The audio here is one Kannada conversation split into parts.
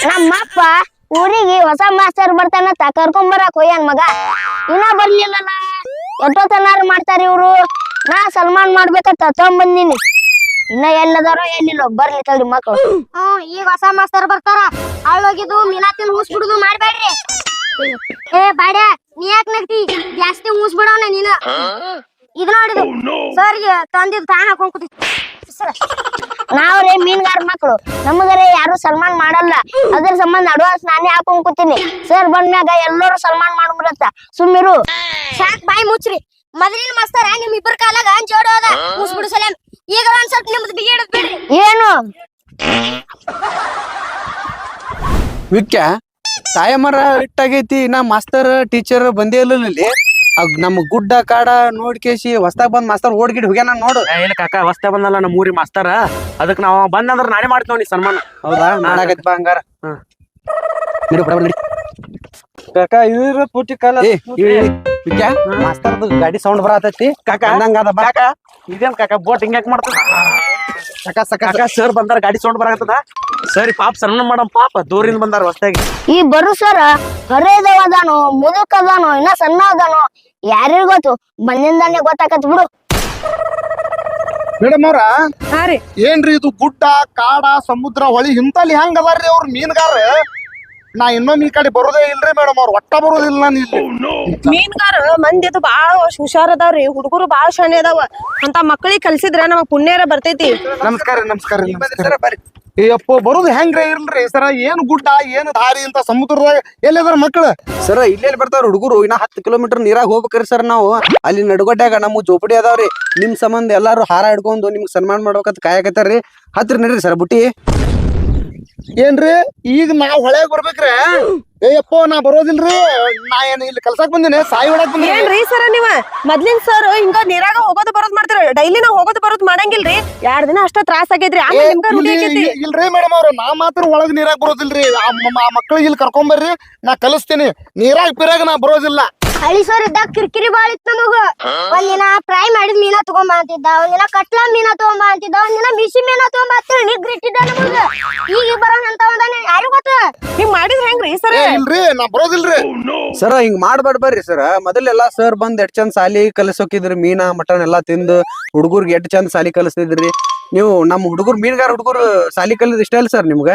ನಮ್ಮಪ್ಪ ಊರಿಗೆ ಹೊಸ ಮಾಸ್ತರ್ ಬರ್ತಾನಂತ ಕರ್ಕೊಂಡ್ ಬರಾಕ್ ಹೋಯ್ಯಾನ ಮಗ. ಇನ್ನ ಬರ್ಲಿಲ್ಲಲ್ಲ, ಎಷ್ಟೊತ್ತನಾರು ಮಾಡ್ತಾರ ಇವ್ರು. ನಾ ಸಲ್ಮಾನ್ ಮಾಡ್ಬೇಕಂತ ತಗೊಂಬಂದಿನಿ. ಇನ್ನ ಎಲ್ಲದಾರೋ ಎಲ್ಲಿಲ್ಲ, ಬರ್ಲಿ ತಡಿ ಮಕ್ಳು. ಈಗ ಹೊಸ ಮಾಸ್ತರ್ ಬರ್ತಾರ. ಅಳ್ಳೋಗಿದ್ದು ಮೀನಾತಿನ ಹೂಸ್ ಬಿಡುದು ಮಾಡ್ಬೇಡ್ರಿ. ಏ ಬಾಡ್ಯ, ನೀ ಯಾಕೆ ನಗ್ತಿ? ಜಾಸ್ತಿ ಹೂಸ್ ಬಿಡವನ ನೀನು. ಇದು ನೋಡಿದು ಸರ್ಗೆ ತಂದಿದ್ದು ತಾನ ಹಾಕೊಂಡ್ ಕೂತಿ. ನಾವ್ರೇ ಮೀನ್ಗಾರ ಮಕ್ಳು, ನಮಗರೆ ಯಾರು ಸಲ್ಮಾನ್ ಮಾಡಲ್ಲ. ಅದ್ರ ಸಂಬಂಧ ಅಡ್ವಾನ್ಸ್ ನಾನೇ ಹಾಕೊಂಡ್ ಕೂತೀನಿ. ಸರ್ ಬಂದ್ಮ್ಯಾಗ ಎಲ್ಲರೂ ಸಲ್ಮಾನ್ ಮಾಡ್ಬಿಡತ್ತ. ಸುಮ್ಮಿರು. ಸಾಕ್ ಬಾಯಿ ಮುಚ್ಚ್ರಿ. ಮೊದಲಿನ ಮಾಸ್ತರ ನಿಮ್ ಇಬ್ಬರ ಕಾಲಾಗ ಜೋಡಿ ಹೋದ ಹೂಸ್ ಬಿಡು ಸಲ. ಈಗ ಒಂದ್ ಸ್ವಲ್ಪ ನಿಮ್ದು ಬಿಗಿ ಹಿಡದ್ ಬಿಡ್ರಿ. ಏನು ವಿಕ್ಯ ತಾಯಮ್ಮರ ಇಟ್ಟಾಗೈತಿ. ನಾ ಮಾಸ್ತರ್ ಟೀಚರ್ ಬಂದೇ ಇಲ್ಲ ಇಲ್ಲಿ. ನಮ್ ಗುಡ್ಡ ಕಾಡ ನೋಡ್ಕೇಸಿ ಹೊಸ್ತಾಗ ಬಂದ್ ಮಾಸ್ತರ್ ಓಡ್ಗಿಡ್ ಹೋಗ್ಯಾನ ನೋಡು. ಇಲ್ಲ ಕಾಕ ಹೊಸ್ತಾ ಬಂದಲ್ಲ ನಮ್ಮ ಊರಿ ಮಾಸ್ತರ. ಅದಕ್ಕೆ ನಾವು ಬಂದಂದ್ರ ನಾನೇ ಮಾಡ್ತೀವಿ ನೀ ಸನ್ಮಾನ. ಹೌದಾ? ಮಾಡಾಕೈತಿ ಬಾ ಹಂಗಾರ. ನಡಿ ಬಡ ನಡಿ ಕಾಕ ಇವ್ರ ಪೂಟಿ ಕಾಲ. ವಿಕ್ಯ ಮಾಸ್ತರ್ದು ಗಾಡಿ ಸೌಂಡ್ ಬರತೈತಿ ಕಾಕ. ಅಂದಂಗದ ಬಾ. ಕಾಕ ಇದೇನ್ ಕಾಕ ಬೋಟ್ ಹಿಂಗ್ಯಾಕ್ ಮಾಡ್ತದ? ಕಾಕ ಸರ್ ಬಂದಾರ, ಗಾಡಿ ಸೌಂಡ್ ಬರಾಕತ್ತದ. ಸರಿ ಪಾಪ ಸನ್ಮಾನ ಮಾಡಮ್. ಪಾಪ ದೂರಿಂದ ಬಂದಾರ ಹೊಸ್ತಾಗಿ. ಈ ಬರು ಸರ ಹರೇದವ ಅದಾನೋ, ಮುದುಕ್ ಅದಾನೋ, ಇನ್ನ ಸಣ್ಣ ಅದಾನೋ, ಯಾರಿಗ್ ಗೊತ್ತು. ಬಂದಿಂದಾನೆ ಗೊತ್ತಾಕತ್ ಬಿಡು. ಮೇಡಮ್ ಅವ್ರ ಏನ್ರಿ ಇದು ಗುಡ್ಡ ಕಾಡ ಸಮುದ್ರ ಹೊಳಿ ಇಂತಲ್ಲಿ ಹೆಂಗ್ ಅದಾರ್ರಿ ಅವ್ರ ಮೀನ್ಗಾರ? ನಾ ಇನ್ನೊಮ್ಮೆ ಈ ಕಡೆ ಬರೋದೇ ಇಲ್ರಿ ಮೇಡಮ್ ಅವ್ರ, ಒಟ್ಟ ಬರೋದಿಲ್ಲ ನಾನು ಇಲ್ಲಿ. ಮೀನ್ಗಾರ ಮಂದಿದು ಬಾಳ ಹುಷಾರ್ ಅದಾವ್ರಿ. ಹುಡುಗರು ಬಾಳ ಶಾಣೆ ಅದಾವ. ಅಂತ ಮಕ್ಕಳಿಗೆ ಕಲ್ಸಿದ್ರ ನಮಗ್ ಪುಣ್ಯರ ಬರ್ತೈತಿ. ನಮಸ್ಕಾರ ನಮಸ್ಕಾರ ನಮಸ್ಕಾರ. ಅಯ್ಯಪ್ಪ ಬರೋದು ಹೆಂಗ್ರಿ ಇಲ್ರಿ ಸರ? ಏನ್ ಗುಡ್ಡ ಏನ್ ದಾರಿ ಅಂತ ಸಮುದ್ರದಾಗ ಎಲ್ಲದಾರ ಮಕ್ಳು? ಸರ್ ಇಲ್ಲೆಲ್ಲಿ ಬರ್ತಾರ ಹುಡುಗರು? ಇನ್ನ 10 ಕಿಲೋಮೀಟರ್ ನೀರಾಗ ಹೋಗ್ಬೇಕ್ರಿ ಸರ್ ನಾವು. ಅಲ್ಲಿ ನಡುಗಡ್ಯಾಗ ನಮ್ಮ ಜೋಪಡಿ ಅದಾವ್ರಿ. ನಿಮ್ ಸಂಬಂಧ ಎಲ್ಲಾರು ಹಾರ ಹಿಡ್ಕೊಂಡು ನಿಮ್ಗೆ ಸನ್ಮಾನ ಮಾಡ್ಬೇಕಂತ ಕಾಯಕತ್ತಾರ್ರಿ. ಹತ್ರ ನಡ್ರಿ ಸರ್ ಬುಟ್ಟಿ. ಏನ್ರಿ ಈಗ ನಾವ್ ಹೊಳೆಗ್ ಬರ್ಬೇಕ್ರಿ? ಏಯಪ್ಪ ನಾ ಬರೋದಿಲ್ರಿ. ನಾ ಏನ್ ಇಲ್ಲಿ ಕಲ್ಸಾಕ್ ಬಂದಿನಿ, ಸಾಯಿ ಹೊಡಕ್ ಬಂದಿನಿ. ಏನ್ರಿ ಸರ ನೀವ ಮೊದ್ಲಿನ ಸರ್ ಹಿಂಗ ನೀರಾಗ ಹೋಗೋದು ಬರೋದ್ ಮಾಡ್ತಾರ. ಡೈಲಿ ನಾವ್ ಹೋಗೋದು ಬರೋದ್ ಮಾಡಂಗಿಲ್ರಿ. 2 ದಿನ ಅಷ್ಟ ತ್ರಾಸ ಆಗೈತ್ರಿ. ಆಮೇಲೆ ನಿಮ್ಗ ರೂಢಿ ಆಗೈತಿ. ಇಲ್ರಿ ಮೇಡಮ್ ಅವ್ರ, ನಾ ಮಾತ್ರ ಒಳಗ್ ನೀರಾಗ ಬರೋದಿಲ್ರಿ. ಆ ಮಕ್ಳಿಗೆ ಇಲ್ಲಿ ಕರ್ಕೊಂಬರ್ರಿ, ನಾ ಕಲಿಸ್ತೀನಿ. ನೀರಾಗ ಪಿರಾಗ ನಾ ಬರೋದಿಲ್ಲ. ಹಳಿ ಸರ್ ಇದ್ದಾಗ ಕಿರಿಕಿರಿ ಬಾಳ ಇತ್ತು ನಮಗ. ಒಂದಿನ ಫ್ರೈ ಮಾಡಿದ್ ಮೀನಾ ತಗೊಂಬ ಅಂತಿದ್ದ, ಒಂದಿನ ಕಟ್ಲಾ ಮೀನಾ ತಗೊಂಬ ಅಂತಿದ್ದ, ಒಂದಿನ ಮಿಸಿ ಮೀನಾ ತಗೊಂಬ ಅಂತ ನಿಗ್ರ ಇಟ್ಟಿದ್ದ ನಮಗ. ಈಗ ಬರೋಣಂತ ಒಂದಾನೆ ಯಾರು ಗೊತ್ತ? ಹಿಂಗ್ ಮಾಡಿದ್ರ ಹೆಂಗ್ರಿ ಸರ್? ಇಲ್ರಿ ನಾ ಬರೋದಿಲ್ರಿ. ಸರ ಹಿಂಗ್ ಮಾಡ್ಬೇಡ ಬರ್ರಿ ಸರ್. ಮೊದಲೆಲ್ಲಾ ಸರ್ ಬಂದ್ ಎಷ್ಟ್ ಚಂದ ಸಾಲಿ ಕಲಿಸೋಕಿದ್ರಿ. ಮೀನಾ ಮಟನ್ ಎಲ್ಲಾ ತಿಂದು ಹುಡುಗರ್ಗೆ ಎಷ್ಟ್ ಚಂದ ಸಾಲಿ ಕಲಿಸ್ತಿದ್ರಿ ನೀವು. ನಮ್ ಹುಡುಗರು ಮೀನುಗಾರ ಹುಡುಗರು ಸಾಲಿ ಕಲಿದ್ ಇಷ್ಟ ಇಲ್ಲ ಸರ್ ನಿಮ್ಗ?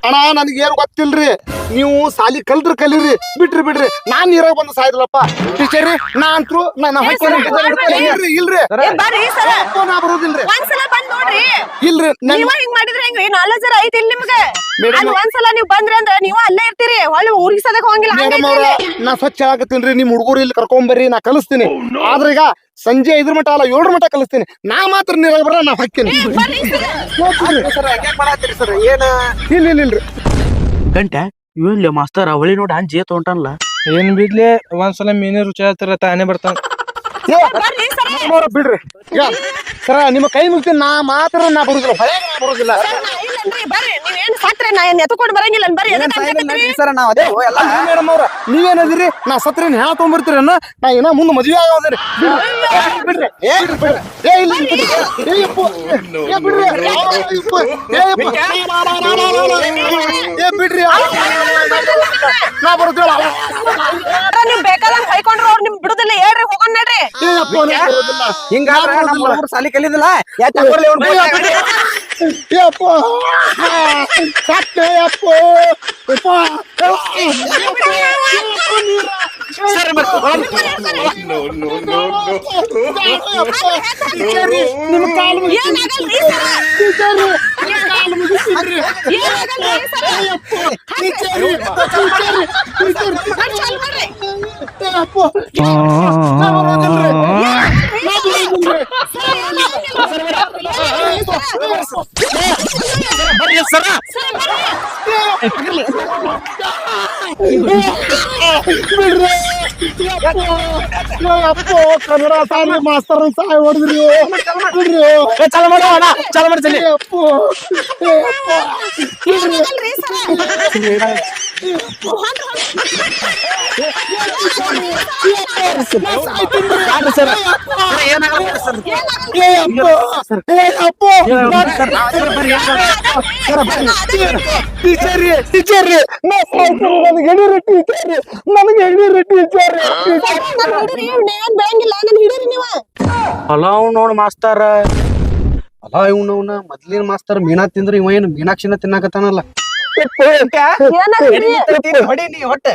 ಅಣ್ಣ ನನಗೆ ಏನು ಗೊತ್ತಿಲ್ರಿ. ನೀವು ಸಾಲಿ ಕಲ್ತ್ರಿ ಕಲೀರಿ, ಬಿಡ್ರಿ. ನಾನ್ ನೀರಾಗ ಬಂದು ಸಾಯ್ದಲ್ಲಪ್ಪ ಟೀಚರ್. ನಾ ಅಂತೂ ಇಲ್ರಿ ಇಲ್ರಿ ನಾ ಬರೋದಿಲ್ರಿ. ಒಂದ್ಸಲ ಬಂದ್ ನೋಡ್ರಿ. ಇಲ್ರಿ ನೀವ ಹಿಂಗ್ ಮಾಡಿದ್ರ ಹೆಂಗ್ರಿ? ನಾಲೆಜ್ ಐತಿ ಇಲ್ಲಿ ನಿಮ್ಗೆ. ಅಲ್ಲಿ ಒಂದ್ಸಲ ನೀವ್ ಬಂದ್ರಿ ಅಂದ್ರ ನೀವ ಅಲ್ಲೇ ಇರ್ತೀರಿ. ಹೊಳ್ಳಿ ಊರಿಗೆ ಸದಕ್ ಹೋಗಂಗಿಲ್ಲ. ಮೇಡಮ್ ಅವ್ರ, ನಾ ಸ್ವಚ್ಛ ಆಗತ್ತೀನ್ರಿ. ನಿಮ್ ಹುಡುಗರು ಇಲ್ಲಿ ಕರ್ಕೊಂಬರ್ರಿ, ನಾ ಕಲಿಸ್ತೀನಿ. ಆದ್ರೆ ಈಗ ಸಂಜೆ 5 ಮಟ ಅಲ್ಲ 7 ಮಟ ಕಲಿಸ್ತೀನಿ. ನಾ ಮಾತ್ರ ನೀರಾಗ ಬರ, ನಾ ಹಾಕ್ತೀನಿ. ಸರ್ ಏನ ಇಲ್ರಿ ಗಂಟೆ ಇವ್ ಮಾಸ್ತರ್ ಅವಳಿ ನೋಡಿ ಅಂಜಿ ತೊಗೊಂಟಲ್ಲ. ಏನ್ ಬಿಡ್ಲಿ, ಒಂದ್ಸಲ ಮೀನೇ ರುಚಿ ಆಗ್ತಾರ ತಾನೇ ಬರ್ತಾನ. ಬಿಡ್ರಿ ಸರ, ನಿಮ್ಮ ಕೈ ಮುಗ್ತೀನಿ. ನಾ ಮಾತ್ರ ನಾ ಬರುದಿಲ್ಲ, ಹೊಳೆಗೆ ನಾ ಬರುದಿಲ್ಲ. ಮೇಡಮ್ ಅವ್ರ ನೀವೇನದಿರಿ? ನಾ ಸತ್ರೇನ್ ಹ್ಯಾ ತೊಗೊಂಡ್ಬರ್ತೀರಿ ಅನ್ನ? ನಾ ಏನ ಮುಂದ್ ಮದ್ವೆ ಆಗೋದ್ರಿ. ಬಿಡ್ರಿ ಬಿಡ್ರಿ, ನಾ ಬರುದಿಲ್ಲ. ನೀವ್ ಬೇಕಾದಂಗ ಕೈಕೊಂಡ್ರು ಅವ್ರು ನಿಮ್ ಬಿಡುದಿಲ್ಲ. ಹೇಳ್ರಿ ಹೋಗೋಣ ನಡ್ರಿ. ಹಿಂಗ ಸಾಲಿ ಕಲಿದಿಲ್ಲ. ನಿಮ್ ಕಾಲು ಕನ್ನಡ ಸಾಲಿ ಮಾಸ್ತರ್ ಸಹಾಯ ಹೊಡೆದ್ರಿ. ಚಲ ಮಾಡೋಣ, ಚಲ ಮಾಡ್ತೀನಿ. ಟೀಚರ್ ನನಗೆ ಹಿಡೀರಿ ಟೀಚರ್ ನನಗೆ ಹಿಡೀರಿ ಟೀಚರ್ ಬೆಳಂಗಿಲ್ಲ ನನ್ ಹಿಡೀರಿ ನೀವ ಅಲಾವ್ ನೋಡ್ ಮಾಸ್ತಾರ ಅಲಾ ಇವ್ನವ್ನ ಮೊದ್ಲಿನ ಮಾಸ್ತರ್ ಮೀನಾ ತಿಂದ್ರ ಇವ ಏನು ಮೀನಾಕ್ಷಿನ ತಿನ್ನಾಕತ್ತಾನಲ್ಲ ಹೊಡಿ ನೀ ಹೊಟ್ಟೆ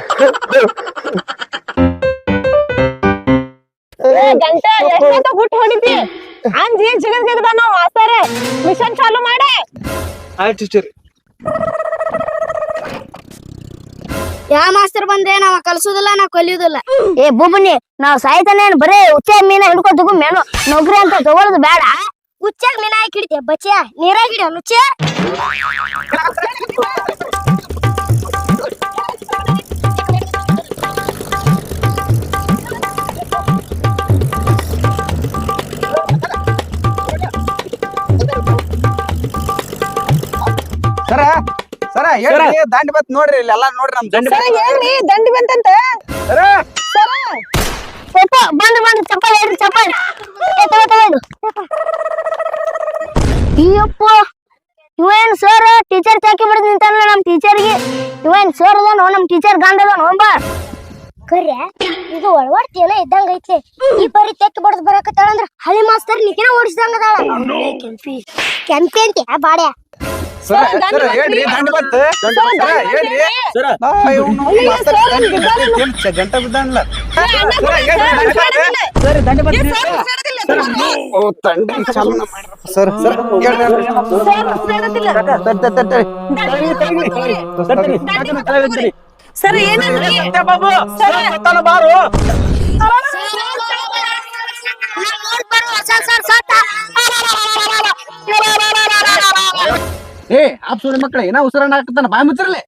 ಗಂಟೆ ಎಷ್ಟೊತ್ತ ಗುಟ್ ಹೊಡಿತಿ ಅಂಜಿ ಜಿಗದ ನಾವ್ ಮಾಸ್ತಾರೆ ಮಿಷನ್ ಚಾಲು ಮಾಡೆ ಆಯ್ತು ಟೀಚರ್ ಯಾ ಮಾಸ್ತರ್ ಬಂದ್ರೆ ನಾವ್ ಕಲ್ಸುದಿಲ್ಲ ನಾವ್ ಕಲಿಯುದಿಲ್ಲ. ಏ ಬುಬ್ಬನಿ ನಾವ್ ಸಾಯ್ತಾನೇನ್ ಬರೇ ಉಚ್ಚ ಮೀನ ಹಿಡ್ಕೊತಗು ಮೇನು ನೌಕರಿ ಅಂತ ತಗೊಳದು ಬೇಡ. ಹುಚ್ಚಾಗ ಮೀನ ಹಾಕಿ ಹಿಡಿತೆ ಬಚ್ಚಿಯ ನೀರಾಗ ಹಿಡಿಯ ನುಚ್ಚ. ಸರ ಹೇಳ್ರಿ ದಾಂಡಿ ಬತ್ ನೋಡ್ರಿ ಇಲ್ಲಿ ಎಲ್ಲಾ ನೋಡ್ರಿ ನಮ್ ದಂಡಿ ಹೇಳ್ರಿ ದಂಡಿ ಬಂತಂತ ಬಂದು ಚಪ್ಪಲ್ ಹೇಳ್ರಿ ಚಪ್ಪಲ್ ತಗೋ ಅಯ್ಯಪ್ಪ ಇವೇನ್ ಸರ್ ಟೀಚರ್ ಚಾಕಿ ಬಿಡದ್ ನಿಂತಾನ ನಮ್ ಟೀಚರ್ಗೆ. ಇವೇನ್ ಸರ್ ಅದಾನೋ ನಮ್ ಟೀಚರ್ ಗಂಡ ಅದಾನೋ ಬಾ ಕರ್ಯ ಇದು ಒಳವಾಡ್ತಿಯಲ್ಲ ಇದ್ದಂಗ ಐತಿ. ಈ ಬರಿ ತೆಕ್ಕಿ ಬಡದ್ ಬರಕತ್ತಾಳ ಅಂದ್ರ ಹಳಿ ಮಾಸ್ತರ್ ನಿಕಿನ ಓಡಿಸ್ದಂಗ ಅದಾಳ. ಕೆಂಪಿ ಕೆಂಪಿ ಅಂತೆ ಬಾಡ್ಯ. ಹೇಳ್ರಿ ದಂಡಿ ಬತ್ ಹೇಳ್ರಿ ಗಂಟ ಬಿದ್ದಾನಲ್ಲ ಸರ್ ಸರ್ ಸರ್ ಏನಂದ್ರಿ ಬಾಬು ಬಾರು ಏ ಆಪ್ಸೋಡಿ ಮಕ್ಕಳೇ ಏನೋ ಉಸಿರಣ್ಣ ಹಾಕ್ತಾನ ಬಾಯ್ ಮುಚ್ಚಿರ್ಲಿ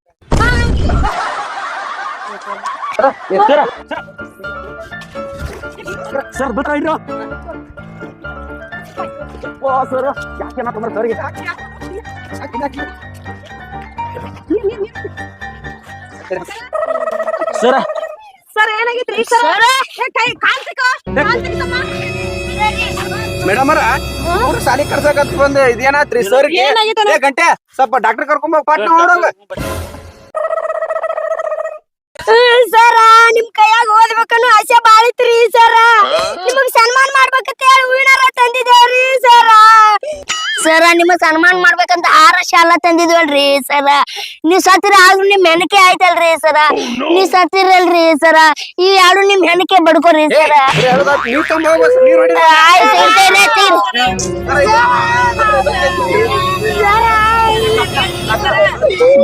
ಸರ್ ಬೇಕಾಗಿರೋ ಸರ್ ಯಾಕೆ ಸರ್ಗೆ ಸರ ಸರ್ ಏನಾಗಿತ್ರಿ ಸರ್ ಕೈ ಮೇಡಮ್ ಅವ್ರ ಸಾಲಿ ಕರ್ಸಕತ್ ಬಂದೆ ಇದೇನಾತ್ರಿ ಸರ್ ಗಂಟೆ ಸ್ವಲ್ಪ ಡಾಕ್ಟರ್ ಕರ್ಕೊಂಡ್ ಪಾಟ್ನ ನೋಡೋಂಗ ಸರ ನಿಮ್ ಕೈಯಾಗ ಓದ್ಬೇಕನ್ನು ಆಸೆ ಬಾಳಿತ್ರಿ ಸರ. ನಿಮಗ್ ಸನ್ಮಾನ ಮಾಡ್ಬೇಕಂತ ಹೇಳಿ ಹೂವಿನಾರ ತಂದಿದ್ದೇವ್ರಿ ಸರ. ಸರ ನಿಮಗ್ ಸನ್ಮಾನ ಮಾಡ್ಬೇಕಂತ ಹಾರ ಶಾಲ ತಂದಿದ್ವಲ್ರಿ ಸರ. ನೀವ್ ಸತ್ತಿರ ಆದ್ರೂ ನಿಮ್ ಹೆಣಕೆ ಆಯ್ತಲ್ರಿ ಸರ. ನೀವ್ ಸತ್ತಿರಲ್ರಿ ಸರ. ಈ ಎರಡು ನಿಮ್ ಹೆಣಕೆ ಬಡ್ಕೋರಿ ಸರ.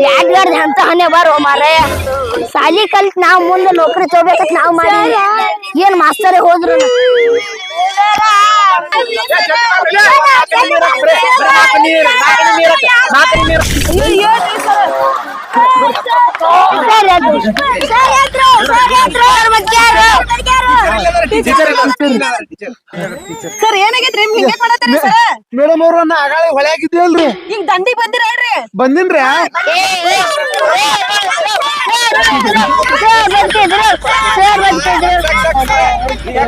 ಬ್ಯಾಡ್ಗಾರ್ದ ಅಂತ ಹನೆ ಬರೋ ಮಾರೇ. ಸಾಲಿ ಕಲ್ತ್ ನಾವ್ ಮುಂದೆ ನೌಕರಿ ತಗೋಬೇಕಂತ ನಾವ್ ಮಾಡಿ ಏನ್ ಮಾಸ್ತರೇ ಹೋದ್ರು. ಸರ್ ಏನಾಗೈತ್ರಿ ಹಿಂಗೆ ಮಾಡತ್ತೀರಿ ಸರ್? ಮೇಡಮ್ ಅವ್ರ ಆಗಾಳೆ ಹೊಳೆ ಆಗಿದ್ದೇಲ್ರಿ ಈಗ ದಂಡಿಗ್ ಬಂದಿರಲ್ರಿ? ಬಂದಿನ್ರಿ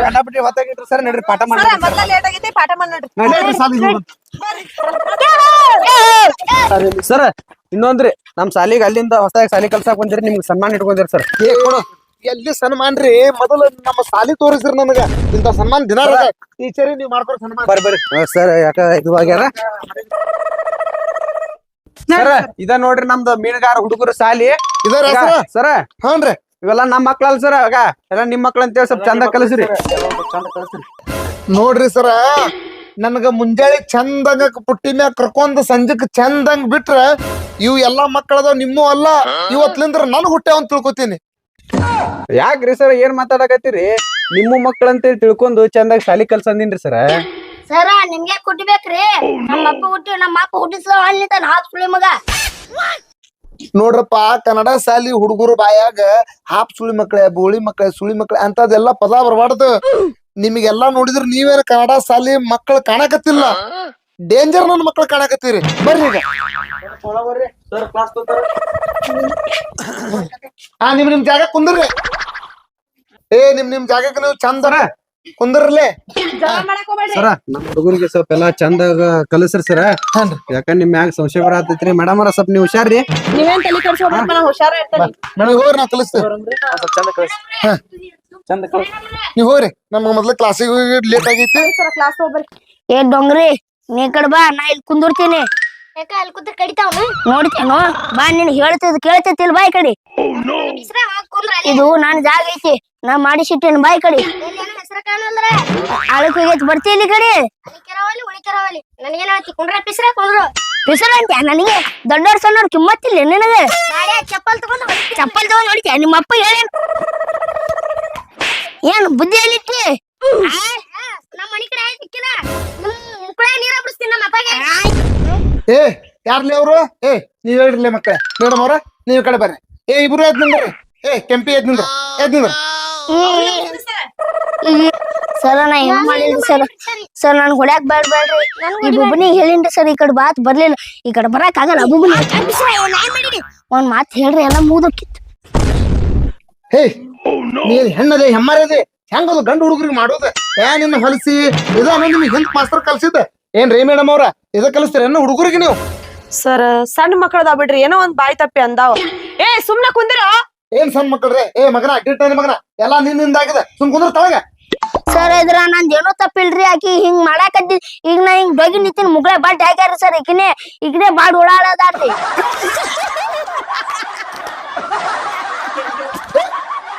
ಕಂಡಾಪಟ್ಟಿ ಹೊತ್ತಾಗಿಟ್ರಿ ಸರ್ ನಡ್ರಿ ಪಾಠ ಸರ್ ಮೊದ್ಲ ಲೇಟ್ ಆಗೈತಿ ಪಾಠ ಮಾಡಿ ನೋಡ್ರಿ. ಸರ್ ಇನ್ನೊಂದ್ರಿ ನಮ್ ಸಾಲಿಗೆ ಅಲ್ಲಿಂದ ಹೊಸದಾಗಿ ಸಾಲಿ ಕಲ್ಸಾಕ್ ಬಂದಿರಿ ನಿಮ್ಗೆ ಸನ್ಮಾನ ಇಟ್ಕೊಂಡಿರಿ ಸರ್. ಕೊಡು ಎಲ್ಲಿ ಸನ್ಮಾನ್ರಿ ಮೊದಲು ನಮ್ಮ ಸಾಲಿ ತೋರಿಸ್ರಿ ನನಗ ಇಂತ ಸನ್ಮಾನ ದಿನ ಟೀಚರ್ ನೀವ್ ಮಾಡ್ಕೊಡ್ ಸನ್ಮಾನ ಬರ್ರಿ ಸರ್ ಯಾಕ ಇದು ಆಗ್ಯಾರ ಸರ ಇದ ನೋಡ್ರಿ ನಮ್ದು ಮೀನುಗಾರ ಹುಡುಗರು ಸಾಲಿ ಇದರ ಸರ ಹ್ಞೂನ್ರಿ ಇವೆಲ್ಲ ನಮ್ ಮಕ್ಳಲ್ಲ ಸರ್ ಆಗ ಎಲ್ಲ ನಿಮ್ ಮಕ್ಳ ಅಂತೇಳಿ ಸ್ವಲ್ಪ ಚಂದ ಕಲಿಸ್ರಿ. ನೋಡ್ರಿ ಸರ ನನಗ ಮುಂಜಾನೆ ಚಂದಂಗ ಪುಟ್ಟಿ ಮ್ಯಾಗ ಕರ್ಕೊಂಡ್ ಸಂಜೆಕ್ ಚಂದಂಗ್ ಬಿಟ್ರ ಇವ್ ಎಲ್ಲಾ ಮಕ್ಕಳದಾವ್ ನಿಮ್ಮೂ ಅಲ್ಲ ಇವತ್ಲಿಂದ್ರ ನನ್ ಹುಟ್ಟೆ ಅಂತ ತಿಳ್ಕೊತೀನಿ. ಯಾಕ್ರಿ ಸರ್ ಏನ್ ಮಾತಾಡಕತ್ತೀರಿ? ನಿಮ್ಮ ಮಕ್ಳಂತೇಳಿ ತಿಳ್ಕೊಂಡು ಚಂದಾಗ ಶಾಲಿ ಕಲ್ಸಂದಿನ್ರಿ ಸರ. ಸರ ನಿಮ್ಗೆ ಕುಟ್ಬೇಕ್ರಿ. ನಮ್ಮ ಅಪ್ಪ ಹುಟ್ಟಿಸ ಹಣ್ಣಿತಾನ ಹಾಸ್ಪಿಟ್ಲಿ ಮಗ. ನೋಡ್ರಪ್ಪ ಕನ್ನಡ ಶಾಲಿ ಹುಡುಗರು ಬಾಯಾಗ ಹಾಪ್ ಸುಳಿ ಮಕ್ಳೆ ಬೋಳಿ ಮಕ್ಳೆ ಸುಳಿ ಮಕ್ಳೆ ಅಂತದೆಲ್ಲ ಪದ ಬರಬಾರ್ದು. ನಿಮಗೆಲ್ಲಾ ನೋಡಿದ್ರ ನೀವೇನ ಕನ್ನಡ ಶಾಲಿ ಮಕ್ಕಳು ಕಾಣಕತ್ತಿಲ್ಲ, ಡೇಂಜರ್ ನನ್ನ ಮಕ್ಳು ಕಾಣಕತ್ತೀರಿ. ಬರ್ರಿ ಈಗ ನಿಮ್ ಜಾಗ ಕುಂದ್ರಿ. ನಿಮ್ ಜಾಗಕ್ಕೆ ನೀವು ಚಂದರ ಕುಂದ್ರಲೇ ಜಗಳ ಮಾಡಕ್ ಹೋಗ್ಬೇಡ್ರಿ. ಸರ ನಮ್ಮ ಹುಡುಗರಿಗೆ ಸ್ವಲ್ಪ ಎಲ್ಲಾ ಚಂದಾಗ ಕಲಿಸ್ರಿ ಸರ ಯಾಕಂದ್ರೆ ನಿಮ್ ಮ್ಯಾಗ ಸಂಶಯ ಬರತೈತ್ರಿ ಮೇಡಮ್ ಅವ್ರ ಸ್ವಲ್ಪ ನೀವು ಹುಷಾರ್ರಿ. ನೀವೇನ್ ತಲೆ ಕೆಡ್ಸ್ಕೊಬೇಡ್ರಿ, ನಾ ಹುಷಾರ ಇರ್ತೇನೆ. ನನಗೆ ಹೋಗ್ರಿ ನಾ ಕಲಿಸ್ತೇವೆ. ಚಂದ ಕಳ್ಸಿ ಚಂದ ಕಳ್ಸಿ. ನೀವ್ ಹೋಗ್ರಿ ನಮ್ಗೆ ಮೊದ್ಲು ಕ್ಲಾಸಿಗೆ ಹೋಗಿ ಲೇಟ್ ಆಗೈತಿ. ಸರ ಕ್ಲಾಸ್ ಹೋಗ್ಬರ್ರಿ. ಏ ಡೊಂಗ್ರಿ ನೀ ಈ ಕಡೆ ಬಾ, ನಾ ಇಲ್ಲಿ ಕುಂದಿರ್ತೀನಿ. ಯಾಕ ಅಲ್ಲಿ ಕೂತ್ರ ಕಡಿತಾವನು ನೋಡ್ತೇನೋ ಬಾ, ನಿನ್ ಹೇಳ್ತಿದ್ ಕೇಳ್ತೈತಿಲ್ ಬಾ ಈ ಕಡೆ. ಇದು ನಾನ್ ಜಾಗ ಐತಿ, ನಾ ಮಾಡಿಸಿಟ್ಟೇನ್ ಬಾ ಈ ಕಡೆ. ಹೆಸರ ಕಾಣಲ್ರ ಆಳಕ್ ಹೋಗೈತಿ, ಬರ್ತೀನಿ ಈ ಕಡೆ. ಅಳಿಕೆರವಲ್ಲಿ ಉಳಿಕೆರವಲ್ಲಿ ನನಗೇನ್ ಹೇಳ್ತಿ ಕುಂಡ್ರ ಪಿಸ್ರ ಕುಂದ್ರು ಹೆಸರು ಅಂತ್ಯಾ ನನಗೆ? ದೊಡ್ಡವ್ರ ಸಣ್ಣವ್ರ ಕಿಮ್ಮತ್ತಿಲ್ಲ ನಿನಗೆ? ಬಾಡ್ಯಾ ಚಪ್ಪಲ್ ತಗೊಂಡು ಚಪ್ಪಲ್ ತಗೊಂಡ್ ನೋಡ್ತೀಯ ನಿಮ್ಮ ಅಪ್ಪ ಹೇಳೇನ್? ಏನ್ ಬುದ್ಧಿ ಹೇಳಿಟ್ಟಿ? ನಮ್ಮ ಮನಿ ಕಡೆ ಆಯ್ತಿಕ್ಕಿಲ್ಲ ಮುಕ್ಕಳ ನೀರ ಬಿಡಿಸ್ತೀನಿ ನಮ್ಮ ಅಪ್ಪಗೆ. ಏ ಯಾರ್ಲಿ ಅವ್ರು? ಏ ನೀವ್ ಹೇಳ್ರಲ್ಲ ಮಕ್ಕಳ ಮೇಡಮ್ ಅವ್ರ, ನೀವ್ ಈ ಕಡೆ ಬರ್ರಿ. ಏ ಇಬ್ರು ಎದ್ ನಿಂದ್ರಿ. ಏ ಕೆಂಪಿ ಎದ್ ನಿಂದ್ರ, ಎದ್ ನಿಂದ್ರ. ಸರ ನಾ ಹೆಂಗ್ ಮಾಡಿಲ್ರಿ ಸರ್? ಸರ್ ನನ್ ಹೊಡ್ಯಾಕ್ ಬೇಡ್ರಿ. ಈ ಬುಬ್ಬನಿಗೆ ಹೇಳಿನ್ರಿ ಸರ್, ಈ ಕಡೆ ಬಾತ್ ಬರ್ಲಿಲ್ಲ. ಈ ಕಡೆ ಬರಾಕ್ ಆಗಲ್ಲ ಬುಬ್ಬನಿ. ಒಂದ್ ಮಾತ್ ಹೇಳ್ರಿ, ಎಲ್ಲ ಮುಗ್ದಕ್ಕಿತ್ತು. ಹೇ ನೀನ್ ಹೆಣ್ಣದೆ ಹೆಮ್ಮರದೆ ಹೆಂಗದು ಗಂಡು ಹುಡುಗರಿಗೆ ಮಾಡೋದು? ಏ ನಿನ್ನ ಹೊಲಿಸಿ ಇದ ನಿಮ್ಗೆ ಹೆಂಗ್ ಮಾಸ್ತರ್ ಕಲ್ಸಿದ್ದ ಏನ್ರಿ ಮೇಡಮ್ ಅವ್ರ? ಇದ ಕಲಿಸ್ತೀರ ಹುಡುಗರಿಗೆ ನೀವು? ಸರ್ ಸಣ್ಣ ಮಕ್ಕಳದಾವ್ ಬಿಡ್ರಿ, ಏನೋ ಒಂದ್ ಬಾಯಿ ತಪ್ಪಿ ಅಂದಾವ. ಏ ಸುಮ್ನ ಕುಂದಿರ. ಏನ್ ಸಣ್ಣ ಮಕ್ಕಳ್ರಿ? ಏ ಮಗನ ಗಿಟ್ಟ ಮಗನ ಎಲ್ಲಾ ನಿನ್ನಿಂದಾಗಿದೆ, ಸುಮ್ ಕುಂದ್ರ ತಳಗ. ಸರ್ ಇದ್ರ ನಂದೇನೋ ತಪ್ಪಿಲ್ರಿ. ಆಕಿ ಹಿಂಗ್ ಮಾಡಾಕತ್ತಿ, ಈಗ ನಾ ಹಿಂಗ್ ಬಗಿ ನಿಂತಿನ ಮುಗ್ಳೆ ಬಾಟ್ ಹಾಕ್ಯಾರ ಸರ್. ಈಗಿನೇ ಬಾಡ್ ಓಡಾಡದಾರ್ರಿ.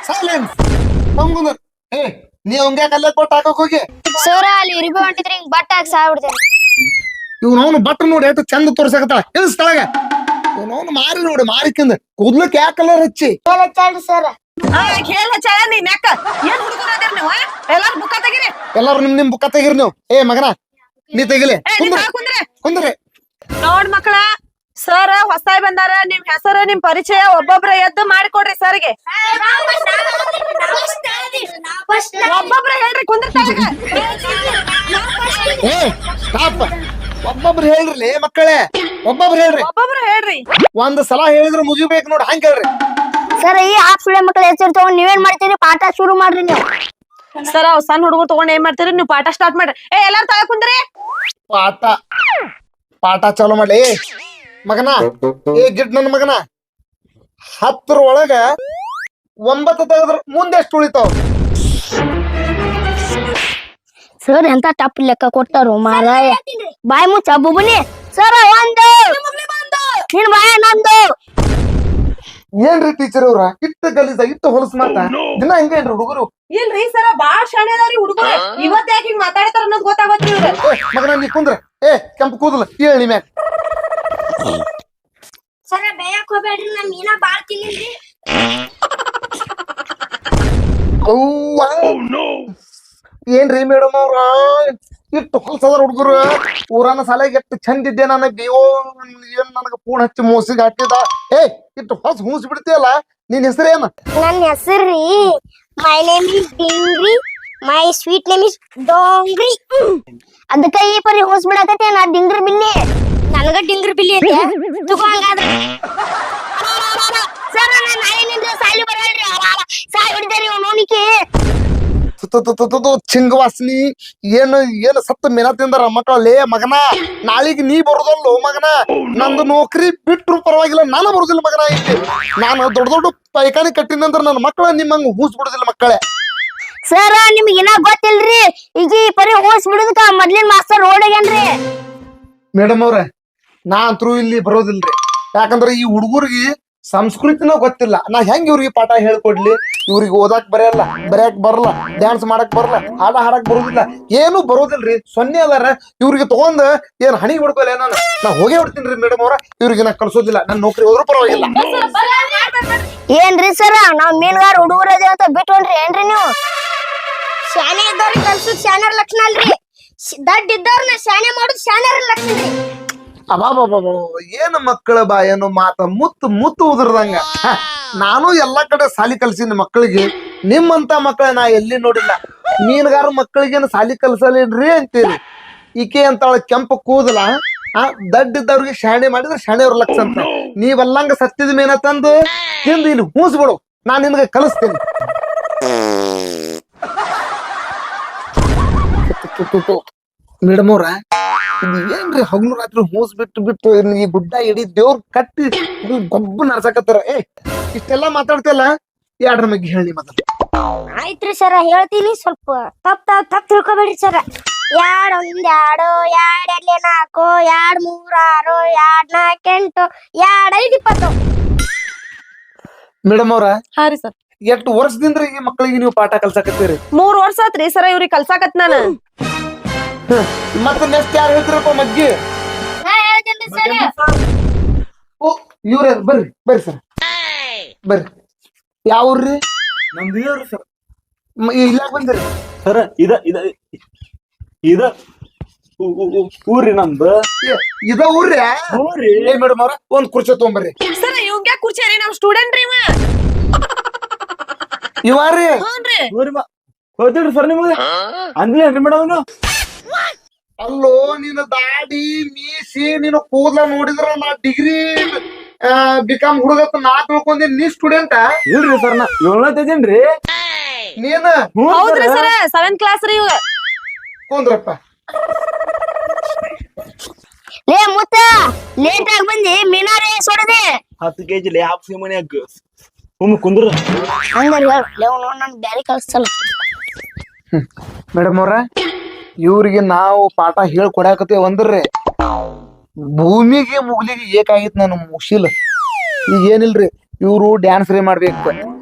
ಸೈಲೆನ್ಸ್. ಹಂಗುಂದ್ರ. ಏ ನೀ ಅವಂಗ್ಯಾಕ ಅಲ್ಲೇ ಕೊಟ್ಟು ಹಾಕಕ್ ಹೋಗಿ? ಸೋರ ಅಲ್ಲಿ ಇರಿಬಿ ಹೊಂಟಿದ್ರಿ ಹಿಂಗ್ ಬಟ್ಟ ಹಾಕಿ ಸಾಯ್ಬಿಡ್ತೇನೆ. ಇವ್ನವನು ಬಟ್ಟ ನೋಡಿ ಎಷ್ಟು ಚಂದ ತೋರ್ಸಕತ್ತಾಳ. ಇಳಿಸ್ತಳಗ ಇವ್ನವನು ಮಾರಿ ನೋಡಿ, ಮಾರಿಕಿಂದ ಕೂದ್ಲಕ್ ಯಾಕೆ ಕಲರ್ ಹಚ್ಚಿ? ಸರ್ ಹೇಳ ಹಚ್ಚಾಳ ನೀನ್ ಯಾಕ? ಏನ್ ಹುಡುಗರ ಅದಿರ್ ನೀವು? ಎಲ್ಲಾರು ಬುಕ್ಕ ತೆಗಿರಿ. ಎಲ್ಲಾರು ನಿಮ್ ಬುಕ್ಕ ತೆಗಿರಿ ನೀವು. ಏ ಮಗನ ನೀ ತೆಗಿಲಿ. ಏ, ನೀವ್ ಒಳಗ್ ಕುಂದ್ರಿ. ಕುಂದ್ರಿ. ನೋಡ್ ಮಕ್ಕಳ, ಸರ್ ಹೊಸಾಯ್ ಬಂದಾರ. ನಿಮ್ ಹೆಸರು ನಿಮ್ ಪರಿಚಯ ಒಬ್ಬೊಬ್ರ ಎದ್ದು ಮಾಡಿಕೊಡ್ರಿ ಸರ್ಗೆ. ಒಬ್ಬೊಬ್ರ ಹೇಳ್ರಿ, ಕುಂದ್ರ ಏ ಸ್ಟಾಪ್. ಒಬ್ಬೊಬ್ರು ಹೇಳ್ರಿ ಮಕ್ಕಳೇ, ಒಬ್ಬೊಬ್ರು ಹೇಳ್ರಿ. ಒಬ್ಬೊಬ್ರ ಹೇಳ್ರಿ. ಒಂದ್ ಸಲ ಹೇಳಿದ್ರೆ ಮುಗಿಬೇಕು ನೋಡಿ, ಹಂಗ ಹೇಳ್ರಿ. ಸರ್ ಈ ಹಾಫ್ ಸುಳೆ ಮಕ್ಳು ಹೆಸರು ತಗೊಂಡ್ ನೀವೇನ್ ಮಾಡ್ತೀರಿ? ಪಾಠ ಶುರು ಮಾಡ್ರಿ ನೀವು. ಸರ್ ಅವ್ ಸಣ್ಣ ಹುಡುಗರು ತಗೊಂಡ್ ಏನ್ ಮಾಡ್ತೀರಿ ನೀವು? ಪಾಠ ಸ್ಟಾರ್ಟ್ ಮಾಡ್ರಿ. ಏ ಎಲ್ಲಾರು ತಳ ಕುಂದ್ರಿ. ಪಾಠ ಚಾಲು ಮಾಡ್ಲಿ. ಏ ಮಗನ, ಏ ಗಿಡ್ ನನ್ನ ಮಗನ, 10 ಒಳಗ 9 ತೆಗೆದ್ರ ಮುಂದೆ ಎಷ್ಟು ಉಳಿತಾವ? ಸರ್ ಎಂತ ಟಪ್ ಲೆಕ್ಕ ಕೊಟ್ಟಾರು ಮಾರಾಯ. ಬಾಯ್ ಮುಚ್ಚ ಬುಬ್ಬನಿ. ಸರ್ ಒಂದು ನಿನ್ ಬಾಯ ನಂದು. ಏನ್ರಿ ಟೀಚರ್ ಅವ್ರ ಇಟ್ಟ ಗಲೀಜ ಇಟ್ಟ ಹೊಲಸ್ ಮಾತ ದಿನ ಹಂಗೇನ್ರಿ ಹುಡುಗರು? ಇಲ್ರಿ ಸರ ಬಾಳ್ ಶಾಣೆ ಅದಾವ್ರಿ ಹುಡುಗರು. ಇವತ್ ಯಾಕೆ ಹಿಂಗ್ ಮಾತಾಡ್ತಾರ ಅನ್ನೋದು ಗೊತ್ತಾಗತ್ರಿ ಇವ್ರ. ಮಗನ ನೀ ಕುಂದ್ರ. ಏ ಕೆಂಪು ಕೂದಲ ಹೇಳಿ ಮ್ಯಾಗ. ಸರ ಬೇಯಕ್ ಹೋಗ್ಬೇಡ್ರಿ, ನಮ್ ಮೀನಾ ಬಾಳ್ ತಿನ್ನಿಲ್ರಿ. ಏನ್ರಿ ಮೇಡಮ್ ಅವ್ರ ಇಟ್ಟು ಹೊಲ್ಸದಾರ ಹುಡುಗರು? ಊರನ ಸಾಲಾಗ ಎಷ್ಟು ಚಂದ ಇದ್ದೆ ನನಗ್ ಅಯ್ಯೋ ಏನ್ ನನಗ ಪೂರ್ಣ ಹಚ್ಚಿ ಮೋಸಿಗೆ ಹಾಕಿದ. ಏ ಇಟ್ಟು ಹೊಸ ಹೂಸ್ ಬಿಡ್ತೀಯಲ್ಲ, ನಿನ್ ಹೆಸರೇನ? ನನ್ನ ಹೆಸರ್ರಿ my name is Dingri, my sweet name is Dongri. ಅದಕ್ಕ ಈ ಪರಿ ಹೋಸ್ ಬಿಡಕತ್ತೆ ನಾ ಡಿಂಗ್ರಿ ಬಿಲ್ಲಿ. ನನಗ ಡಿಂಗ್ರಿ ಬಿಲ್ಲಿ ಐತೆ ತಗೋ ಹಂಗಾದ್ರೆ. ಸರ್ ನಾನು ನಾಯಿನಿಂದ ಸಾಲಿ ಬರಲ್ರಿ. ಸಾಯಿ ಹೊಡಿತಾರಿ ನೋನಿಕೆ. ಚಿಂಗ ವಾಸನಿ ಏನು ಏನು ಸತ್ತ ಮೇನ ತಿಂದಾರ ಮಕ್ಕಳಲ್ಲೇ ಮಗನ. ನಾಳಿಗೆ ನೀ ಬರುದಲ್ಲ ಮಗನ. ನಂದು ನೌಕರಿ ಬಿಟ್ರು ಪರವಾಗಿಲ್ಲ, ನಾನು ಬರುದಿಲ್ಲ ಮಗನ. ಇಲ್ಲಿ ನಾನು ದೊಡ್ಡ ದೊಡ್ಡ ಪೈಖಾನಿ ಕಟ್ಟಿನಂದ್ರ ನನ್ನ ಮಕ್ಕಳ ನಿಮ್ಮಂಗ ಹೂಸ್ ಬಿಡುದಿಲ್ಲ ಮಕ್ಕಳೇ. ಸರ್ ನಿಮ್ಗೆ ಇನ್ನ ಗೊತ್ತಿಲ್ರಿ, ಈಗ ಈ ಪರಿ ಹೋಸ್ ಬಿಡುದಕ್ಕ ಮೊದ್ಲಿನ ಮಾಸ್ತರ್ ಓಡಾಗ್ಯಾನ್ರಿ. ಮೇಡಮ್ ಅವ್ರ ನಾ ಅಂತರೂ ಇಲ್ಲಿ ಬರೋದಿಲ್ರಿ. ಯಾಕಂದ್ರ ಈ ಹುಡುಗರಿಗೆ ಸಂಸ್ಕೃತಿನ ಗೊತ್ತಿಲ್ಲ. ನಾ ಹೆಂಗ್ ಇವ್ರಿಗೆ ಪಾಠ ಹೇಳ್ಕೊಡ್ಲಿ? ಇವ್ರಿಗೆ ಓದಾಕ್ ಬರೆಯಲ್ಲ, ಬರ್ಯಾಕ್ ಬರಲ್ಲ, ಡ್ಯಾನ್ಸ್ ಮಾಡಕ್ ಬರಲ್ಲ, ಹಾಡ ಹಾಡಕ್ ಬರೋದಿಲ್ಲ, ಏನು ಬರೋದಿಲ್ರಿ. ಸೊನ್ನೆ ಅದಾರ. ಇವ್ರಿಗೆ ತಗೊಂಡ್ ಏನ್ ಹಣಿ ಹೊಡ್ಕೊಲ್ಲ ನಾ ಹೋಗೇ ಹೊಡ್ತೀನ್ರಿ ಮೇಡಮ್ ಅವ್ರ. ಇವ್ರಿಗೆ ನಾ ಕಳ್ಸೋದಿಲ್ಲ, ನನ್ ನೌಕರಿ ಹೋದ್ರೂ ಪರವಾಗಿಲ್ಲ. ಏನ್ರಿ ಸರ್ ನಾವ್ ಮೀನುಗಾರ ಹುಡುಗರ ಅಂತ ಬಿಟ್ಟೋನ್ರಿ ಏನ್ರಿ ನೀವು? ಶಾನೆ ಇದ್ದವ್ರಿಗೆ ಕಲ್ಸುದ್ ಶಾನ್ಯರ ಲಕ್ಷಣ ಅಲ್ರಿ, ದಡ್ಡ ಇದ್ದವ್ರನ್ನ ಶಾನೆ ಮಾಡುದು ಶಾನ್ಯರ ಲಕ್ಷಣ ರೀ. ಅಬಾಬಾಬಾಬ ಏನ್ ಮಕ್ಕಳ ಬಾಯನು ಮಾತ ಮುತ್ತು ಮುತ್ತು ಉದುರ್ದಂಗ. ನಾನು ಎಲ್ಲಾ ಕಡೆ ಸಾಲಿ ಕಲ್ಸಿನ ಮಕ್ಕಳಿಗೆ, ನಿಮ್ಮಂತ ಮಕ್ಕಳ ನಾ ಎಲ್ಲಿ ನೋಡಿಲ್ಲ. ಮೀನುಗಾರ ಮಕ್ಕಳಿಗೇನು ಸಾಲಿ ಕಲ್ಸಲ್ರಿ ಅಂತೀರಿ. ಈಕೆ ಅಂತಾಳ ಕೆಂಪು ಕೂದಲ, ದಡ್ಡಿದ್ದವ್ರಿಗೆ ಶಾಣೆ ಮಾಡಿದ್ರೆ ಶಾಣೆಯವ್ರ ಲಕ್ಷ ಅಂತ. ನೀವೆಲ್ಲಂಗ ಸತ್ತಿದ ಮೇನ ತಂದು ತಿಂದು ಇಲ್ಲಿ ಹೂಸ್ಬಿಡು, ನಾನ್ ನಿನ್ಗೆ ಕಲಿಸ್ತೇನೆ. ಮೇಡಮ್ ಅವ್ರ ಇದು ಏನ್ರಿ ಹಗಲು ರಾತ್ರಿ ಹೂಸ್ ಬಿಟ್ಟು ಬಿಟ್ಟು ಈ ಗುಡ್ಡ ಇಡೀ ದೇವ್ರ ಕಟ್ಟಿ ಗೊಬ್ಬ ನಡ್ಸಕತ್ತಾರ ಇಷ್ಟೆಲ್ಲಾ ಮಾತಾಡ್ತಿಯಲ್ಲ ಯಾಡ್ರ ನಮಗೆ ಹೇಳಿ ಮೊದಲು. ಆಯ್ತ್ರಿ ಸರ ಹೇಳ್ತೀನಿ, ಸ್ವಲ್ಪ ತಪ್ಪ ತಿಳ್ಕೊಬೇಡ್ರಿ ಸರ. 2 1 2 2 2 4 2 3 6 2 4 8 2 5 20. ಮೇಡಮ್ ಅವ್ರ ಹಾ ರೀ ಸರ್. ಎಷ್ಟು ವರ್ಷದಿಂದ ಈ ಮಕ್ಕಳಿಗೆ ನೀವು ಪಾಠ ಕಲ್ಸಕತ್ತೀರಿ? 3 ವರ್ಷ ಆತ್ರಿ ಸರ ಇವ್ರಿಗೆ ಕಲ್ಸಾಕತ್ ನಾನು. ಮತ್ತೆ ನೆಕ್ಸ್ಟ್ ಯಾರು ಹೇಳ್ತಿರಪ್ಪ ಮಗ್ಗಿ? ನಾ ಹೇಳ್ತೇನ್ರಿ ಸರ. ಓ ಇವ್ರ ಬರ್ರಿ ಸರ್ ಬರ್ರಿ. ಯಾವ್ರಿ? ನಮ್ದು ಇವ್ರಿ ಸರ್. ಇಲ್ಲ ಬಂದಿರಿ ಸರ ಇದ ಊರಿ ನಮ್ದು. ಇದ ಊರ್ರಿ? ಮೇಡಮ್ ಅವ್ರ ಒಂದ್ ಕುರ್ಚಿ ತಗೊಂಬರ್ರಿ. ಸರ್ ಇವ್ಗ ಯಾಕೆ ಕುರ್ಚಿ ರೀ? ನಾವ್ ಸ್ಟೂಡೆಂಟ್ ರೀ ಇವ. ಇವಾರಿ ಹ್ಞೂನ್ರಿ. ಹೋಗ್ತಿಲ್ರಿ ಸರ್ ನಿಮ್ಗೆ ಅಂದ್ಲೇನ್ರಿ ಮೇಡಮ್? ಅಲ್ಲೋ ನಿನ್ನ ದಾಡಿ ಮೀಸಿ ನಿನ್ನ ಕೂದ್ಲ ನೋಡಿದ್ರ ನಾ ಡಿಗ್ರಿ ಬಿಕಾಮ್ ಹುಡುಗತ್ ನಾ ತಿಳ್ಕೊಂದಿನ್. ನೀ ಸ್ಟೂಡೆಂಟ್? ಇಲ್ರಿ ಸರ್, ನಾ 7ನೇ ಇದ್ದೀನ್ರಿ. ನೀನ್? ಹೌದ್ರಿ ಸರ್, 7th ಕ್ಲಾಸ್ ರೀ ಇವ. ಕುಂದ್ರಪ್ಪ. ಲೇ ಮುತ್ತ ಲೇಟ್ ಆಗಿ ಬಂದಿ, ಮೀನಾರೇ ಸೊಡದೆ 10 kg ಹಾಫ್ ಮನ್ಯಾಗ ಕುಂದ್ರ. ಹಂಗಾರ ಹೇಳು ಲೇ ನನ್ ಬ್ಯಾರಿ ಕಳಿಸ್ತಲ್ಲ. ಮೇಡಮ್ ಅವ್ರ ಇವ್ರಿಗೆ ನಾವು ಪಾಠ ಹೇಳ್ಕೊಡಾಕತ್ತೇವ ಅಂದ್ರಿ ಭೂಮಿಗೆ ಮುಗ್ಲಿಗೆ ಏಕಾಗಿತ್ ನಾನು ಮುಗಿಸಿಲ್ಲ. ಈಗ ಏನಿಲ್ರಿ, ಇವ್ರು ಡ್ಯಾನ್ಸ್ ರೇ ಮಾಡ್ಬೇಕು,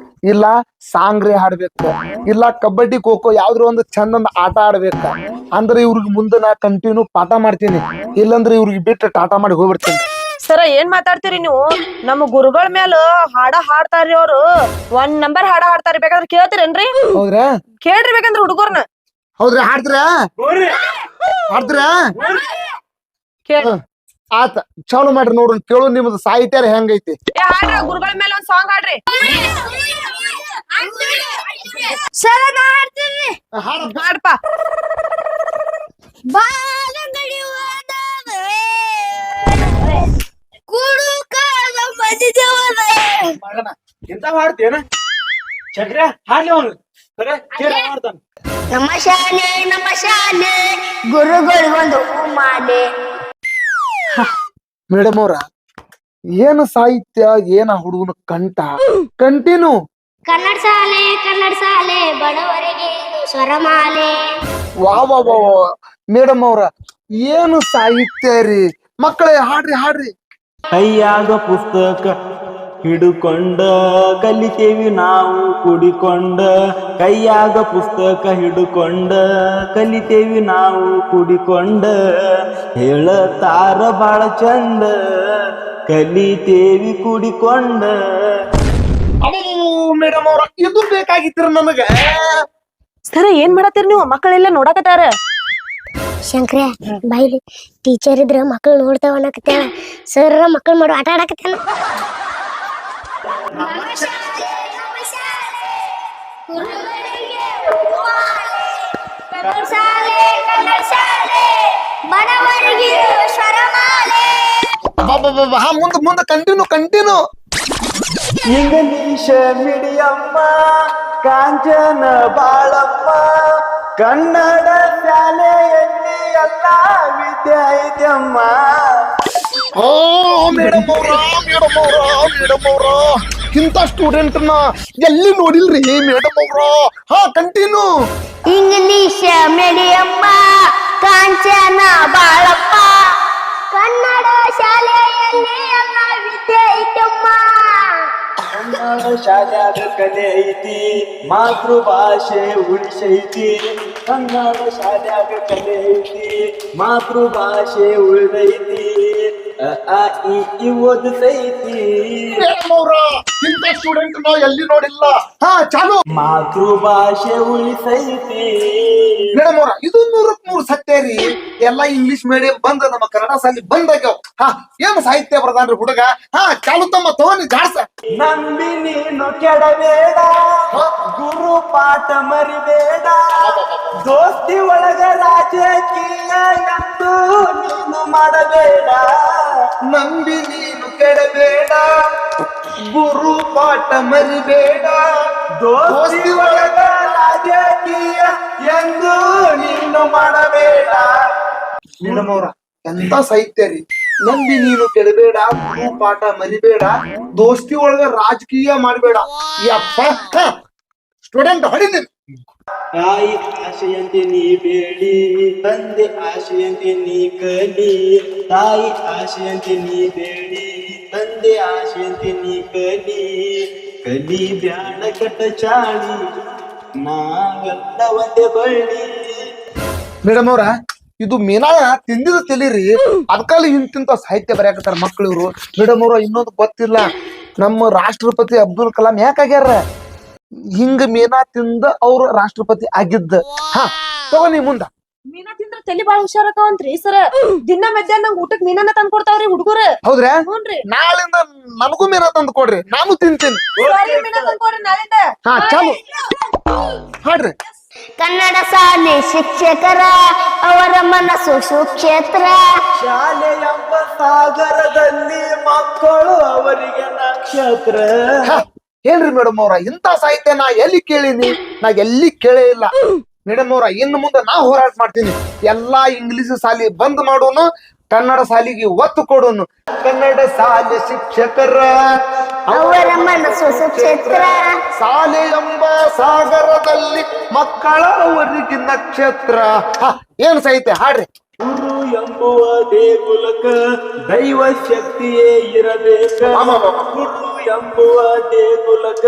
ಇಲ್ಲ ಸಾಂಗ್ ರೇ ಹಾಡ್ಬೇಕು, ಇಲ್ಲ ಕಬಡ್ಡಿ ಖೋ ಖೋ ಯಾವ್ದ್ರ ಒಂದು ಚಂದಂದ ಆಟ ಆಡ್ಬೇಕ ಅಂದ್ರೆ ಇವ್ರಿಗೆ ಮುಂದೆ ನಾ ಕಂಟಿನ್ಯೂ ಪಾಠ ಮಾಡ್ತೀನಿ. ಇಲ್ಲಂದ್ರೆ ಇವ್ರಿಗೆ ಬಿಟ್ಟು ಟಾಟಾ ಮಾಡಿ ಹೋಗ್ಬಿಡ್ತೀನಿ. ಸರ ಏನ್ ಮಾತಾಡ್ತೀರಿ ನೀವು? ನಮ್ಮ ಗುರುಗಳ ಮೇಲೆ ಹಾಡ ಹಾಡ್ತಾರ್ರಿ ಅವ್ರು. 1 ನಂಬರ್ ಹಾಡ ಹಾಡ್ತಾರಿ. ಬೇಕಾದ್ರೆ ಕೇಳ್ತೀರೇನ್ರಿ? ಹೌದ್ರಾ? ಕೇಳ್ರಿ ಬೇಕಂದ್ರ ಹುಡುಗರ್ನ. ಹೌದ್ರಾ? ಹಾಡ್ತೀರಾ? ಕೇಳ ಆತ ಚಾಲು ಮಾಡ್ರಿ ನೋಡ್ರಿ, ಕೇಳು ನಿಮ್ದು ಸಾಹಿತ್ಯ ಹೆಂಗೈತಿ. ಹಾಡ್ರ ಗುರುಗಳ ಮೇಲೆ ಒಂದ್ ಸಾಂಗ್ ಹಾಡ್ರಿ. ಸರ ನಾ ಹಾಡ್ತೀನಿ. ಹಾಡ್ಪ. ಬಾಲಂಗಡಿ ಹೋದವೇ ಕುಡುಕಾಲ ಮದಿದವನೇ. ಎಂತ ಹಾಡ್ತೇನ ಚಕ್ರ ಹಾಡ್ಲಿ ಅವನು. ಸರ ಕೇಳಿ ಮಾಡ್ತಾನ. ನಮ್ಮ ಶಾಲೆ ಗುರುಗಳಿಗೊಂದು ಮಾಲೆ. ಮೇಡಮ್ ಅವ್ರ ಏನು ಸಾಹಿತ್ಯ, ಏನ ಹುಡುಗನ ಕಂಠ ಕಂಟಿನ್ಯೂ. ಕನ್ನಡ ಶಾಲೆ ಬಡವರಿಗೆ ಇದು ಸ್ವರಮಾಲೆ. ವಾ ವಾ ವಾ ಮೇಡಮ್ ಅವ್ರ ಏನು ಸಾಹಿತ್ಯ ರೀ. ಮಕ್ಕಳೇ ಹಾಡ್ರಿ. ಕೈಯಾಗ ಪುಸ್ತಕ ಹಿಡುಕೊಂಡ ಕಲಿತೇವಿ ನಾವು ಕುಡಿಕೊಂಡ. ಕೈಯಾಗ ಪುಸ್ತಕ ಹಿಡುಕೊಂಡ ಕಲಿತೇವಿ ನಾವು ಕುಡಿಕೊಂಡ. ಹೇಳತಾರ ಬಾಳ ಚಂದ ಕಲಿತೇವಿ ಕುಡಿಕೊಂಡ. ಮೇಡಮ್ ಅವ್ರ ಇದು ಬೇಕಾಗಿತ್ತರ ನನಗ. ಸರ ಏನ್ ಮಾಡತ್ತೀರಿ ನೀವು? ಮಕ್ಕಳೆಲ್ಲ ನೋಡಕತ್ತಾರ. ಶಂಕ್ರ ಬಾಯ್ಲಿ, ಟೀಚರ್ ಇದ್ರ ಮಕ್ಳು ನೋಡ್ತಾವ ಅನ್ನಕತ್ತಾಳ. ಸರ್ ಮಕ್ಳು ಮಾಡೋ ಆಟ ಆಡಕತ್ತಾನ. ಮುಂದೆ ಕಂಟಿನ್ಯೂ. ಇಂಗ್ಲೀಷ ಮೀಡಿಯಮ್ಮ ಕಾಂಚನ ಬಾಳಮ್ಮ. ಕನ್ನಡ ಶಾಲೆಯಲ್ಲಿ ಎಲ್ಲ ವಿದ್ಯೆ ಐತಮ್ಮ. ಮೇಡಮ್ ಅವ್ರ ಇಂಥ ಸ್ಟೂಡೆಂಟ್ ನ ಎಲ್ಲಿ ನೋಡಿಲ್ರಿ ಮೇಡಮ್ ಅವ್ರ. ಕಂಟಿನ್ಯೂ. ಇಂಗ್ಲಿಷ್ ಮೀಡಿಯಮ್ಮ ಕಾಂಚನ ಬಾಳಪ್ಪ. ಕನ್ನಡ ಶಾಲೆಯಲ್ಲಿ ಎಲ್ಲ ವಿದ್ಯೆ ಐತಮ್ಮ. ಕನ್ನಡ ಶಾಲ್ಯಾಗ ಕಲೆ ಐತಿ, ಮಾತೃಭಾಷೆ ಉಳಿಸೈತಿ. ಕನ್ನಡ ಶಾಲ್ಯಾಗ ಕಲೆ ಐತಿ, ಮಾತೃಭಾಷೆ ಉಳಿದೈತಿ. ಈ ಓದೈತಿ. ಮೇಡಮ್ ಅವ್ರ ಇಂಥ ಸ್ಟೂಡೆಂಟ್ ನ ಎಲ್ಲಿ ನೋಡಿಲ್ಲ. ಚಾಲು. ಮಾತೃಭಾಷೆ ಉಳಿಸೈತಿ. ಮೇಡಮ್ ಅವ್ರ ಇದು 100% ಸತ್ಯ ರೀ. ಎಲ್ಲಾ ಇಂಗ್ಲಿಷ್ ಮೀಡಿಯಂ ಬಂದ ನಮ್ಮ ಕನ್ನಡ ಶಾಲೆ ಬಂದಾಗ್ಯಾವ. ಏನು ಸಾಹಿತ್ಯ ಬರ್ದಾನ್ರಿ ಹುಡುಗ. ಚಾಲು ತಮ್ಮ ತಗೊಂಡಿ ಜಾಡ್ಸ. ನಂಬಿ ನೀನು ಕೆಡಬೇಡ, ಗುರು ಪಾಠ ಮರಿಬೇಡ. ದೋಸ್ತಿ ಒಳಗ ರಾಜಕೀಯ ಎಂದು ನೀನು ಮಾಡಬೇಡ. ನಂಬಿ ನೀನು ಕೆಡಬೇಡ, ಗುರು ಪಾಠ ಮರಿಬೇಡ. ದೋಸ್ತಿ ಒಳಗ ರಾಜಕೀಯ ರಾಜಕೀಯ ಎಂದು ನೀನು ಮಾಡಬೇಡ. ಮೇಡಮ್ ಅವ್ರ ಎಂತ ಸಾಹಿತ್ಯ ರೀ. ನಂಬಿ ನೀನು ಕೆಡಬೇಡ, ಗುರು ಪಾಠ ಮರಿಬೇಡ, ದೋಸ್ತಿ ಒಳಗ ರಾಜಕೀಯ ಮಾಡಬೇಡ. ಯಪ್ಪ ಸ್ಟೂಡೆಂಟ್ ಹೊಡಿ ನೀನು. ತಾಯಿ ಆಶೆಯಂತೆ ನೀ ಬೇಡಿ, ತಂದೆ ಆಶೆಯಂತೆ ನೀ ಕಲಿ. ತಾಯಿ ಆಶೆಯಂತೆ ನೀ ಬೇಡಿ, ತಂದೆ ಆಶೆಯಂತೆ ನೀ ಕಲಿ. ಕಲಿ ಬ್ಯಾಡ ಕಟ ಚಾಳಿ, ನಾವೆಲ್ಲ ಒಂದೇ ಬಳ್ಳಿ. ಮೇಡಮ್ ಅವ್ರ ಇದು ಮೀನಾ ತಿಂದಿದ ತಿಳಿರಿ, ಅದಕ್ಕಲ್ಲಿ ಇಂತಿಂತ ಸಾಹಿತ್ಯ ಬರೆಯಕತ್ತಾರ ಮಕ್ಳು ಇವ್ರು. ಮೇಡಮ್ ಅವ್ರ ಇನ್ನೊಂದು ಗೊತ್ತಿಲ್ಲ, ನಮ್ಮ ರಾಷ್ಟ್ರಪತಿ ಅಬ್ದುಲ್ ಕಲಾಂ ಯಾಕಾಗ್ಯಾರ? ಹಿಂಗ ಮೀನಾ ತಿಂದ ಅವ್ರು ರಾಷ್ಟ್ರಪತಿ ಆಗಿದ್ದ. ಹಾ ತಗೋ ನೀ ಮುಂದ. ಮೀನಾ ತಿಂದ್ರ ತಲಿ ಬಾಳ ಹುಷಾರಕವಂತ್ರಿ ಸರ್. ದಿನ ಮಧ್ಯಾಹ್ನ ನಂಗ್ ಊಟಕ್ ಮೀನನ್ನ ತಂದ್ ಕೊಡ್ತಾವ್ರಿ ಹುಡುಗರು. ಹೌದ್ರಾ? ಹ್ಞೂನ್ರಿ. ನಾಳಿಂದ ನನಗೂ ಮೀನಾ ತಂದು ಕೊಡ್ರಿ, ನಾನು ತಿಂತೀನಿ. ಸರಿ, ಮೀನಾ ತಂದ್ ಕೊಡ್ರಿ ನಾಳಿಂದ. ಹಾ ಚಾಲು ಹಾಡ್ರಿ. ಕನ್ನಡ ಶಾಲೆ ಶಿಕ್ಷಕರ ಅವರ ಮನಸ್ಸು ಸುಕ್ಷೇತ್ರ. ಶಾಲೆ ಎಂಬ ಸಾಗರದಲ್ಲಿ ಮಕ್ಕಳು ಅವರಿಗೆ ನಕ್ಷತ್ರ. ಹಾ, ಏನ್ರಿ ಮೇಡಮ್ ಅವ್ರ ಇಂತ ಸಾಹಿತ್ಯ ನಾ ಎಲ್ಲಿ ಕೇಳೀನಿ? ನಾ ಎಲ್ಲಿ ಕೇಳೇ ಇಲ್ಲ. ಮೇಡಮ್ ಅವ್ರ ಇನ್ನು ಮುಂದೆ ನಾ ಹೋರಾಟ ಮಾಡ್ತೀನಿ. ಎಲ್ಲಾ ಇಂಗ್ಲಿಷ್ ಶಾಲಿ ಬಂದ್ ಮಾಡೋನು, ಕನ್ನಡ ಶಾಲಿಗೆ ಒತ್ತು ಕೊಡೋನು. ಕನ್ನಡ ಶಾಲೆ ಶಿಕ್ಷಕರ ಅವರ ಮನಸ್ಸು ಸುಕ್ಷೇತ್ರ. ಶಾಲೆ ಎಂಬ ಸಾಗರದಲ್ಲಿ ಮಕ್ಕಳ ಅವರಿಗೆ ನಕ್ಷತ್ರ. ಹಾ, ಏನ್ ಸಾಹಿತ್ಯ ಹಾಡ್ರಿ. ಗುರು ಎಂಬುವ ದೇಗುಲಕ ದೈವ ಶಕ್ತಿಯೇ ಇರಬೇಕ. ಗುರು ಎಂಬುವ ದೇಗುಲಕ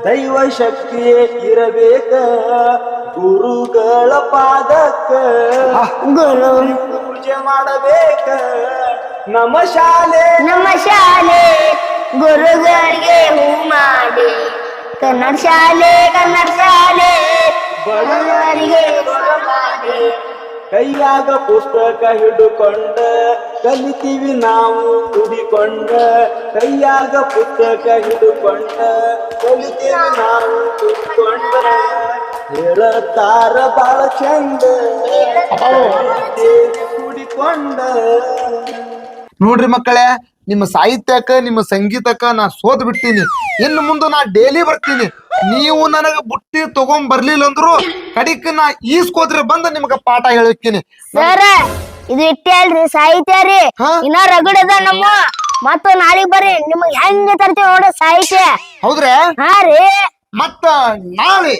ದೈವ ಶಕ್ತಿಯೇ ಇರಬೇಕ. ಗುರುಗಳ ಪಾದಕ್ಕ ಗುರು ಪೂಜೆ ಮಾಡಬೇಕ. ನಮ್ಮ ಶಾಲೆ ಗುರುಗಳಿಗೆ ಹೂ ಮಾಡಿ. ಕನ್ನಡ ಶಾಲೆ ಬಡವರಿಗೆ ಬಡವರಿಗೆ ಕೈಯಾಗ ಪುಸ್ತಕ ಹಿಡುಕೊಂಡ ಕಲಿತೀವಿ ನಾವು ಕುಡಿಕೊಂಡ. ಕೈಯಾಗ ಪುಸ್ತಕ ಹಿಡುಕೊಂಡ ಕಲಿತೀವಿ ನಾವು ಕುಡಿಕೊಂಡ. ಹೇಳತಾರ ಬಾಳ ಚಂದ ಕುಡಿಕೊಂಡ. ನೋಡ್ರಿ ಮಕ್ಕಳೇ, ನಿಮ್ಮ ಸಾಹಿತ್ಯಕ್ಕ ನಿಮ್ಮ ಸಂಗೀತಕ್ಕ ನಾ ಸೋತ್ ಬಿಡ್ತೀನಿ. ಇನ್ನು ಮುಂದೆ ನಾ ಡೈಲಿ ಬರ್ತೀನಿ. ನೀವು ನನಗ ಬುಟ್ಟಿ ತಗೊಂಡ್ ಬರ್ಲಿಲ್ಲ ಅಂದ್ರು ಕಡಿಕ ನಾ ಈಸ್ಕೋದ್ರೆ ಬಂದ ನಿಮ್ಗ ಪಾಠ ಹೇಳಿರ್ತೀನಿ. ಸರ ಇದು ಇಟ್ಟೆ ಅಲ್ರಿ ಸಾಹಿತ್ಯ ರೀ. ಹಾ? ಇನ್ನ ರಗಡದ ನಮ್ಮ ಮತ್ತ ನಾಳೆಗ್ ಬರ್ರಿ, ನಿಮಗ್ ಹೆಂಗ ತರ್ತೀವಿ ನೋಡ ಸಾಹಿತ್ಯ. ಹೌದ್ರಾ? ಹಾ ರೀ. ಮತ್ತ ನಾಳೆ